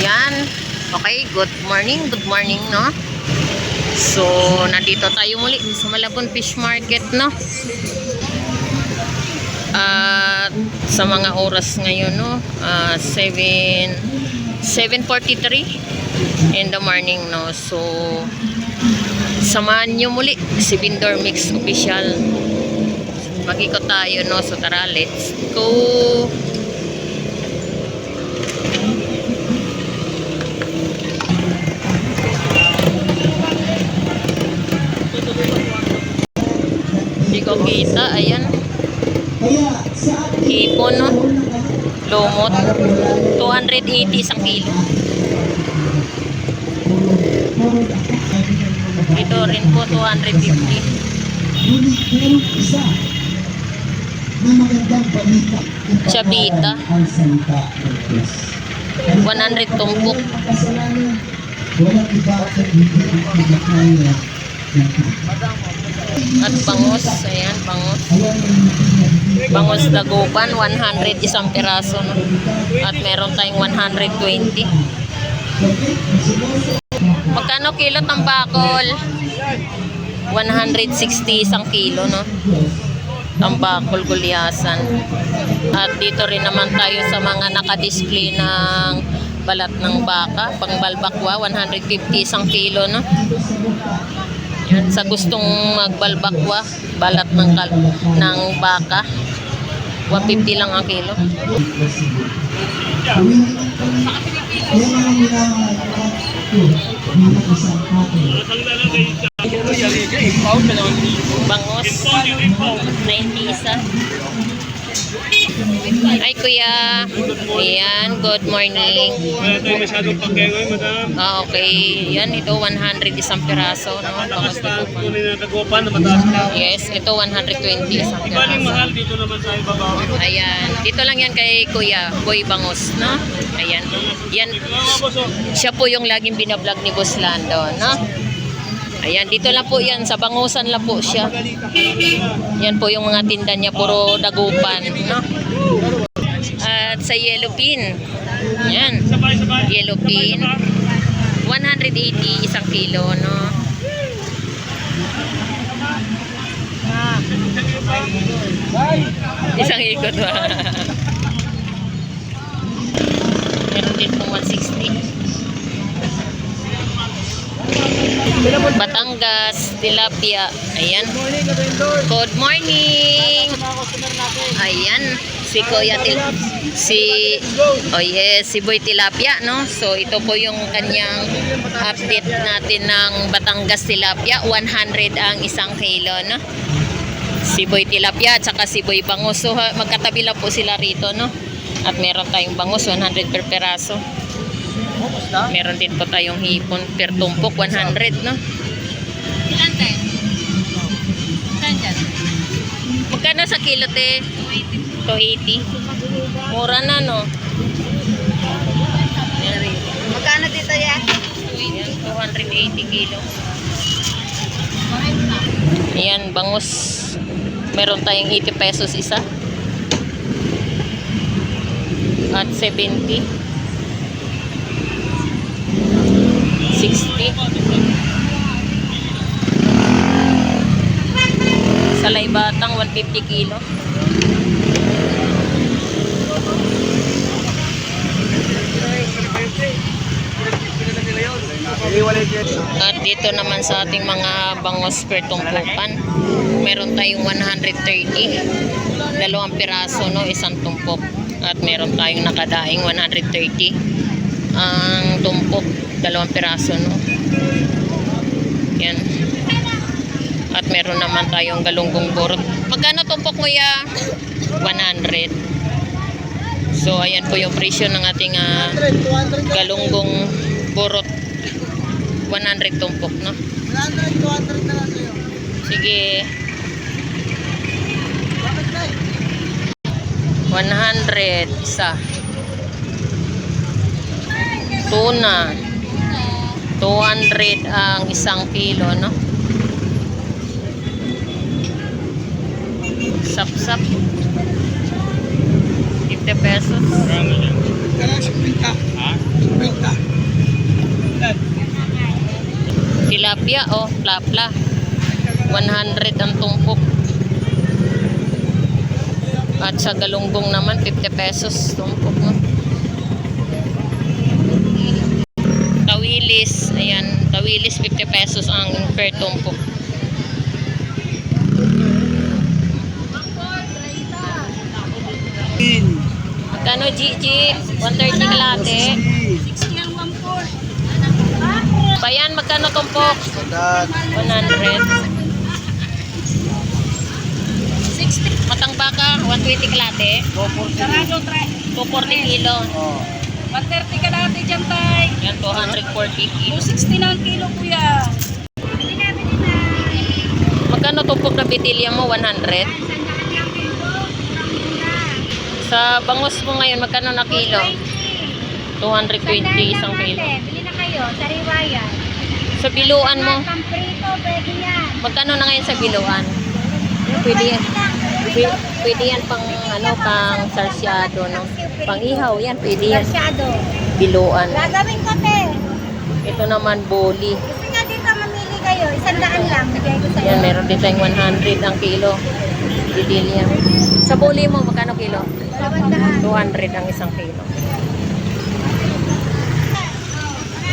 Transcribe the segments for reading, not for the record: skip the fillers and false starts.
Yan. Okay, good morning, no? So, nandito tayo muli sa Malabon Fish Market, no? At sa mga oras ngayon, no? 7:43 in the morning, no? So, samahan nyo muli si Bindor Mix Official. Mag-ikot tayo, no? So, tara, let's go! Hindi ko kita, ayan. Hipon, no? Lumot. 280 isang kilo. Ito rin po, 250. Chabita. 100 tumpok. At bangos, ayan, bangos. Bangos dagupan, 100 isang piraso, no? At meron tayong 120. Magkano kilo tambakol? 160 isang kilo, no? Tambakol gulyasan. At dito rin naman tayo sa mga nakadisplay ng balat ng baka, pangbalbakwa, 150 isang kilo, no? Yan, sa gustong magbalbakwa, balat ng baka, 150 lang ang kilo. Bangos, 90 isa. Ay kuya, ayan, good morning. Wala tayo masyadong pagkengay, madam. Okay, yan, ito 100 isang piraso, no? Bangos Tunay na tagupan na mataas na. yes, ito 120 isang Ibaling piraso. mahal dito naman sa ibabaw. Ayan, dito lang yan kay Kuya Boy Bangos, no? Ayan, yan, siya po yung laging binablog ni Boss Lando, no? Ayan, dito lang po yan, sa Bangusan lang po siya. Yan po yung mga tinda niya, puro dagupan, no? At sa yellow pin, yan, yellow pin, 180 isang kilo, no? Isang ikot ba? Meron din pong 160. Batangas, tilapia. Ayan. Good morning. Ayan. Si Kuya oh yes, si Boy Tilapia, no? So ito po yung kanyang update natin ng Batangas tilapia, 100 ang isang kilo, no? Si Boy Tilapia at saka si Boy Bangus. So magkatabi lang po sila rito, no? At meron tayong bangus, 100 per peraso. Meron din po tayong hipon per tumpok, 100, no? Ilan tayo? Saan dyan? Magkano sa kilo, te? 280. Mura na, no? Magkano dito yan? 280 kilo. Ayan, bangus. Meron tayong 80 pesos isa. At 70. 60. Sa Laybatang 150 kilo. At dito naman sa ating mga bangos per tumpukan, meron tayong 130, dalawang piraso, no, isang tumpok. At meron tayong nakadaing 130 ang tumpok, dalawang piraso, no. Yan. At meron naman tayong galunggong burot. Magkano tumpok mo ya? 100. So ayan po yung presyo ng ating galunggong burot. 100 tumpok, no? 100, 200 na lang sa'yo. Sige. 100 isa. Tuna. 200 ang isang kilo, no? Sap-sap. 50 pesos. Kailangan 50. Ha? 50. tilapia, oh, plapla. 100 ang tumpok. At sa galunggong naman, 50 pesos tumpok, no? Tawilis, ayan, tawilis 50 pesos ang per tumpok. Magkano Gigi? 130 kalate. 60 ang 1-4. Bayan, magkano tumpok? 100. 60. Matang baka, 120 kalate. Sarado, 240 kilo. 130 ka natin dyan, tay. Yan, 240 kilo. 260 na ang kilo, kuya. Magkano tumpok na bitilya mo? 100? Sa bangus mo ngayon, magkano na kilo? 220 isang kilo. Bili na kayo, sariwayan. Sa biluan mo, Pamprito, pwede yan. magkano na ngayon sa biluan? Pwede yan. Pwede yan pang ano, pang sarsyado, no? Pang ihaw yan, pwede yan. Masyado. Biluan. Gagawin ko, te. Ito naman boli. Gusto nga dito mamili kayo, 100 lang. Bigay ko sa'yo. Yan, meron din tayong 100 ang kilo. Bidilya. Sa boli mo, magkano kilo? 200. 200 ang isang kilo.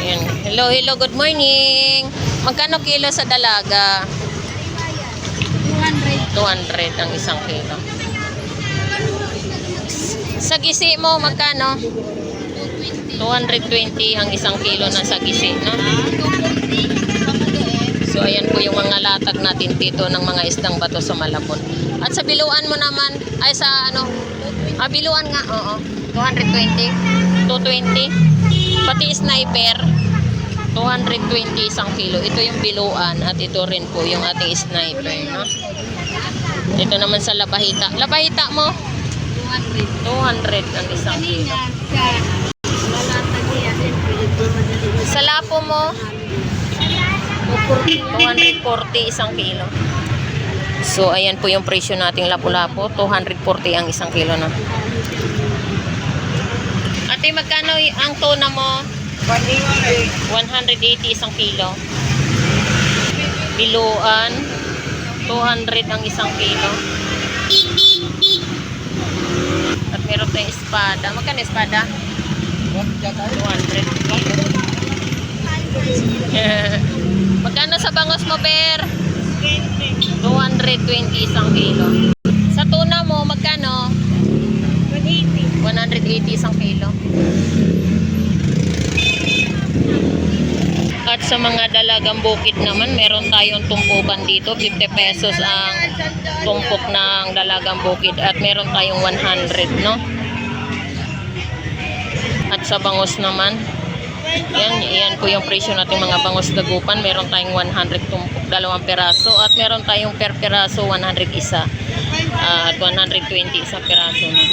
Ayan. Hello, hello, good morning. Magkano kilo sa dalaga? 200 ang isang kilo. Sa gisi mo, magkano? 220 ang isang kilo ng sagisi, no? So, ayan po yung mga latag natin dito ng mga isdang bato sa Malabon. At sa biluan mo naman, ay sa ano? Biluan nga, oo. 220. 220. Pati sniper, 220 isang kilo. Ito yung biluan at ito rin po yung ating sniper, no? Ito naman sa labahita. Labahita mo? 200 ang isang kilo. Sa lapo mo? 240 isang kilo. So, ayan po yung presyo nating lapu-lapo. 240 ang isang kilo na. Ate, magkano ang tuna mo? 180 isang kilo. Biluan, 200 ang isang kilo. At meron tayong espada. Magkano espada? 200 kilo. Magkano sa bangos mo, Per? 220 isang kilo. Sa tuna mo, magkano? 180 isang kilo. At sa mga dalagang bukid naman, meron tayong tumpukan dito. 50 pesos ang tumpok ng dalagang bukid. At meron tayong 100, no? At sa bangus naman, yan po yung presyo natin mga bangus dagupan. Meron tayong 100 tumpok, 2 peraso. At meron tayong per peraso, 100 isa. At 120 isang peraso na.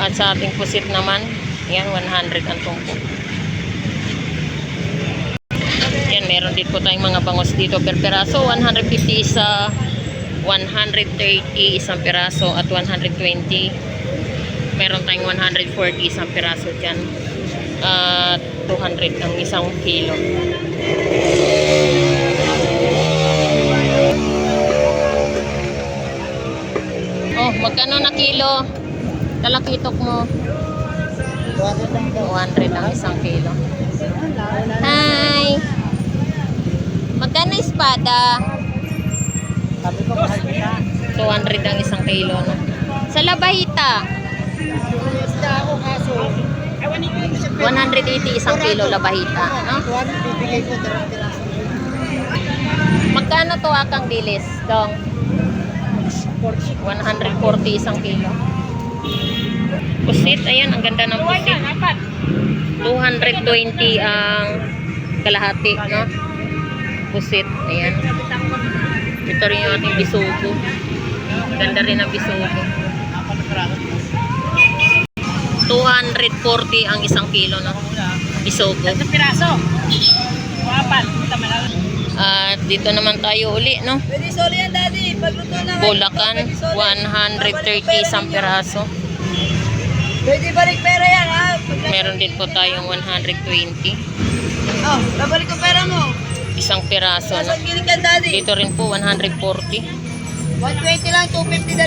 At sa ating pusit naman, yan 100 ang tumpok. Yan, meron din po tayong mga bangus dito per peraso. 150 isa, 130 isang peraso, at 120. Meron tayong 140 isang peraso dyan. At 200 ang isang kilo. Oh, magkano na kilo? Talakitok mo. 200 ang isang kilo. Hi! Magkano espada? 200 ang isang kilo, no? Sa labahita? 180 isang kilo labahita, no? Magkano to akang dilis, dong? 140 isang kilo. Pusit, ayan, ang ganda ng pusit. 220 ang kalahati, no? Pusit, ayan. Ito rin yung ating bisugo. Ganda rin ang bisugo. 240 ang isang kilo, no? Bisugo. Piraso. At dito naman tayo uli, no? Pwede solo yan, daddy. Pagluto na. Bulacan, 130 isang piraso. Pwede balik pera yan, ha? meron din po tayong 120. Oh, babalik ko pera mo. Isang piraso, no? Saan ginig ka, daddy? Dito rin po, 140. 120 lang, 250 daddy.